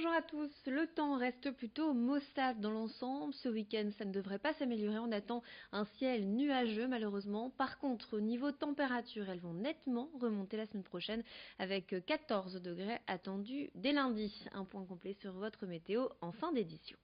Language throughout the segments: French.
Bonjour à tous, le temps reste plutôt maussade dans l'ensemble. Ce week-end, ça ne devrait pas s'améliorer. On attend un ciel nuageux malheureusement. Par contre, au niveau température, elles vont nettement remonter la semaine prochaine avec 14 degrés attendus dès lundi. Un point complet sur votre météo en fin d'édition.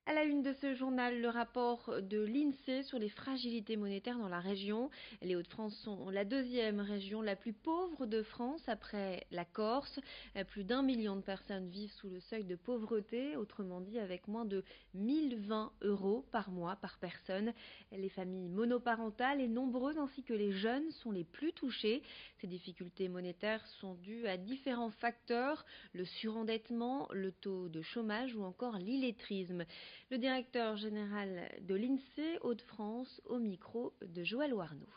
À la une de ce journal, le rapport de l'INSEE sur les fragilités monétaires dans la région. Les Hauts-de-France sont la deuxième région la plus pauvre de France après la Corse. Plus d'1 million de personnes vivent sous le seuil de pauvreté, autrement dit avec moins de 1020 € par mois par personne. Les familles monoparentales et nombreuses ainsi que les jeunes sont les plus touchés. Ces difficultés monétaires sont dues à différents facteurs, le surendettement, le taux de chômage ou encore l'illettrisme. Le directeur général de l'INSEE Hauts-de-France au micro de Joël Warnoux.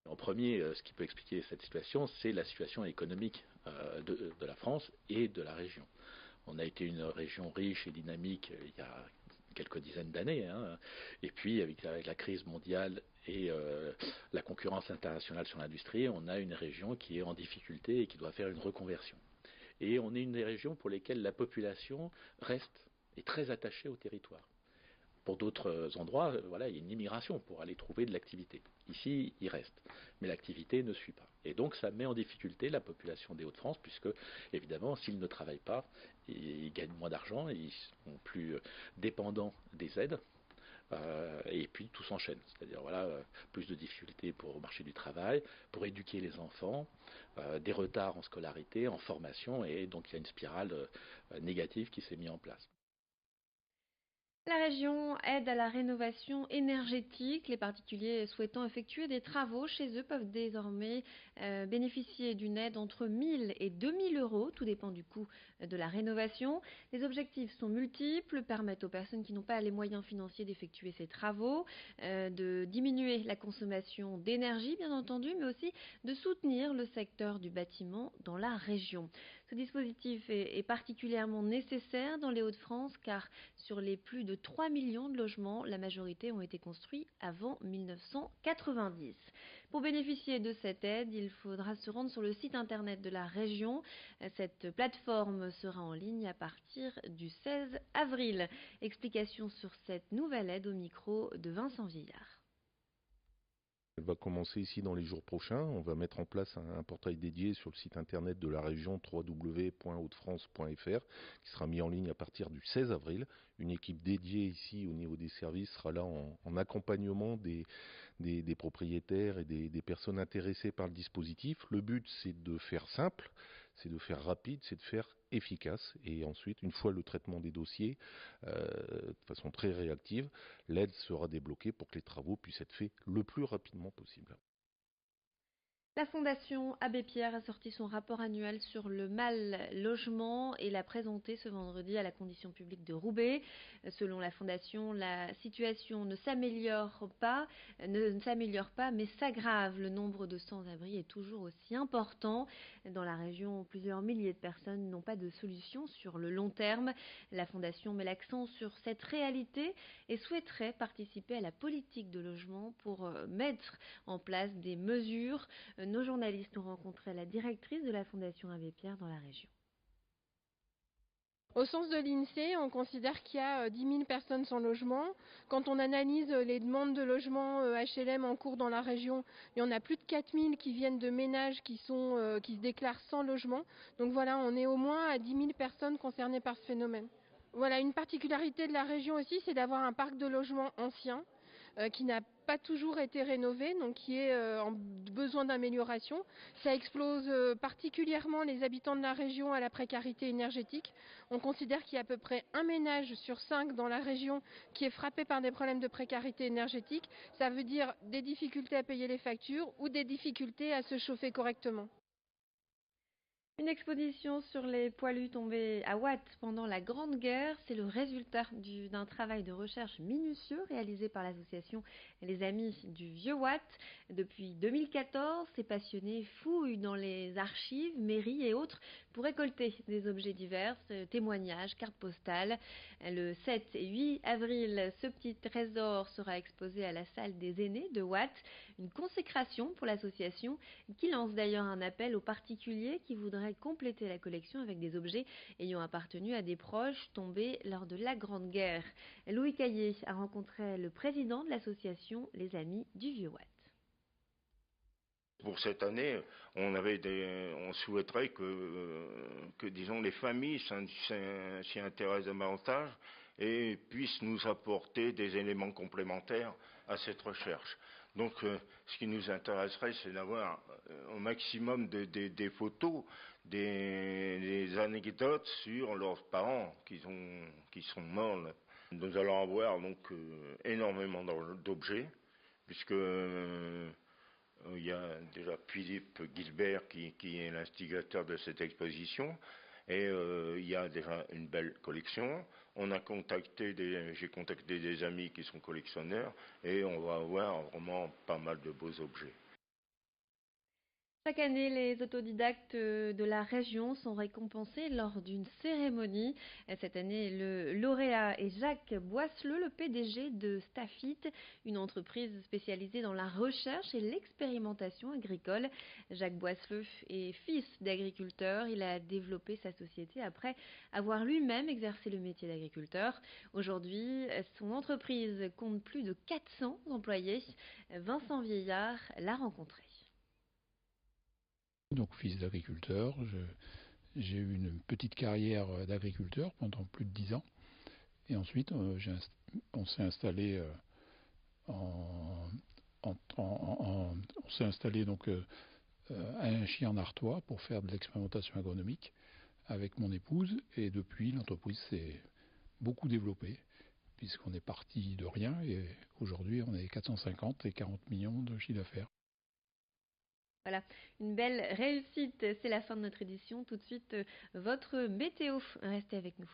En premier, ce qui peut expliquer cette situation, c'est la situation économique de la France et de la région. On a été une région riche et dynamique il y a quelques dizaines d'années, et puis avec la crise mondiale et la concurrence internationale sur l'industrie, on a une région qui est en difficulté et qui doit faire une reconversion. Et on est une des régions pour lesquelles la population est très attachée au territoire. Pour d'autres endroits, il y a une immigration pour aller trouver de l'activité. Ici, il reste, mais l'activité ne suit pas. Et donc, ça met en difficulté la population des Hauts-de-France, puisque, évidemment, s'ils ne travaillent pas, ils gagnent moins d'argent, ils sont plus dépendants des aides. Et puis tout s'enchaîne, c'est-à-dire plus de difficultés pour le marché du travail, pour éduquer les enfants, des retards en scolarité, en formation, et donc il y a une spirale négative qui s'est mise en place. La région aide à la rénovation énergétique. Les particuliers souhaitant effectuer des travaux chez eux peuvent désormais bénéficier d'une aide entre 1000 et 2000 €. Tout dépend du coût de la rénovation. Les objectifs sont multiples, permettent aux personnes qui n'ont pas les moyens financiers d'effectuer ces travaux, de diminuer la consommation d'énergie bien entendu, mais aussi de soutenir le secteur du bâtiment dans la région. Ce dispositif est particulièrement nécessaire dans les Hauts-de-France car sur les plus de 3 millions de logements, la majorité ont été construits avant 1990. Pour bénéficier de cette aide, il faudra se rendre sur le site internet de la région. Cette plateforme sera en ligne à partir du 16 avril. Explication sur cette nouvelle aide au micro de Vincent Villard. Elle va commencer ici dans les jours prochains. On va mettre en place un portail dédié sur le site internet de la région www.hautefrance.fr qui sera mis en ligne à partir du 16 avril. Une équipe dédiée ici au niveau des services sera là en accompagnement des propriétaires et des personnes intéressées par le dispositif. Le but, c'est de faire simple, c'est de faire rapide, c'est de faire efficace. Et ensuite, une fois le traitement des dossiers, de façon très réactive, l'aide sera débloquée pour que les travaux puissent être faits le plus rapidement possible. La Fondation Abbé Pierre a sorti son rapport annuel sur le mal logement et l'a présenté ce vendredi à la Condition publique de Roubaix. Selon la Fondation, la situation ne s'améliore pas, mais s'aggrave. Le nombre de sans-abri est toujours aussi important. Dans la région, plusieurs milliers de personnes n'ont pas de solution sur le long terme. La Fondation met l'accent sur cette réalité et souhaiterait participer à la politique de logement pour mettre en place des mesures. Nos journalistes ont rencontré la directrice de la Fondation Abbé Pierre dans la région. Au sens de l'INSEE, on considère qu'il y a 10 000 personnes sans logement. Quand on analyse les demandes de logement HLM en cours dans la région, il y en a plus de 4 000 qui viennent de ménages qui se déclarent sans logement. Donc voilà, on est au moins à 10 000 personnes concernées par ce phénomène. Voilà, une particularité de la région aussi, c'est d'avoir un parc de logements ancien qui n'a pas toujours été rénové, donc qui est en besoin d'amélioration. Ça explose particulièrement les habitants de la région à la précarité énergétique. On considère qu'il y a à peu près un ménage sur 5 dans la région qui est frappé par des problèmes de précarité énergétique. Ça veut dire des difficultés à payer les factures ou des difficultés à se chauffer correctement. Une exposition sur les poilus tombés à Watt pendant la Grande Guerre, c'est le résultat d'un travail de recherche minutieux réalisé par l'association Les Amis du Vieux Watt. Depuis 2014, ces passionnés fouillent dans les archives, mairies et autres pour récolter des objets divers, témoignages, cartes postales. Le 7 et 8 avril, ce petit trésor sera exposé à la salle des aînés de Watt. une consécration pour l'association qui lance d'ailleurs un appel aux particuliers qui voudraient compléter la collection avec des objets ayant appartenu à des proches tombés lors de la Grande Guerre. Louis Caillé a rencontré le président de l'association Les Amis du Vieux Watt. Pour cette année, on souhaiterait que disons, les familles s'y intéressent davantage et puissent nous apporter des éléments complémentaires à cette recherche. Donc, ce qui nous intéresserait, c'est d'avoir au maximum des photos, des anecdotes sur leurs parents qui sont morts. Nous allons avoir donc énormément d'objets, puisque il y a déjà Philippe Gilbert qui est l'instigateur de cette exposition et il y a déjà une belle collection. J'ai contacté des amis qui sont collectionneurs et on va avoir vraiment pas mal de beaux objets. Chaque année, les autodidactes de la région sont récompensés lors d'une cérémonie. Cette année, le lauréat est Jacques Boisseleu, le PDG de Stafit, une entreprise spécialisée dans la recherche et l'expérimentation agricole. Jacques Boisseleu est fils d'agriculteur. Il a développé sa société après avoir lui-même exercé le métier d'agriculteur. Aujourd'hui, son entreprise compte plus de 400 employés. Vincent Vieillard l'a rencontré. Donc fils d'agriculteur, j'ai eu une petite carrière d'agriculteur pendant plus de 10 ans. Et ensuite, on s'est installé donc à Inchy en Artois pour faire de l'expérimentation agronomique avec mon épouse. Et depuis, l'entreprise s'est beaucoup développée puisqu'on est parti de rien et aujourd'hui, on est 450 et 40 millions de chiffre d'affaires. Voilà, une belle réussite. C'est la fin de notre édition. Tout de suite, votre météo. Restez avec nous.